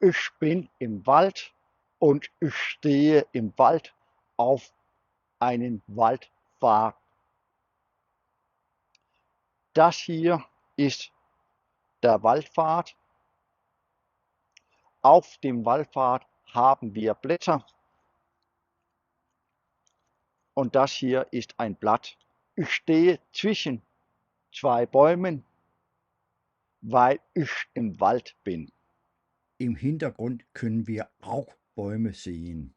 Ich bin im Wald und ich stehe im Wald auf einen Waldpfad. Das hier ist der Waldpfad. Auf dem Waldpfad haben wir Blätter und das hier ist ein Blatt. Ich stehe zwischen zwei Bäumen, weil ich im Wald bin. Im Hintergrund können wir auch Bäume sehen.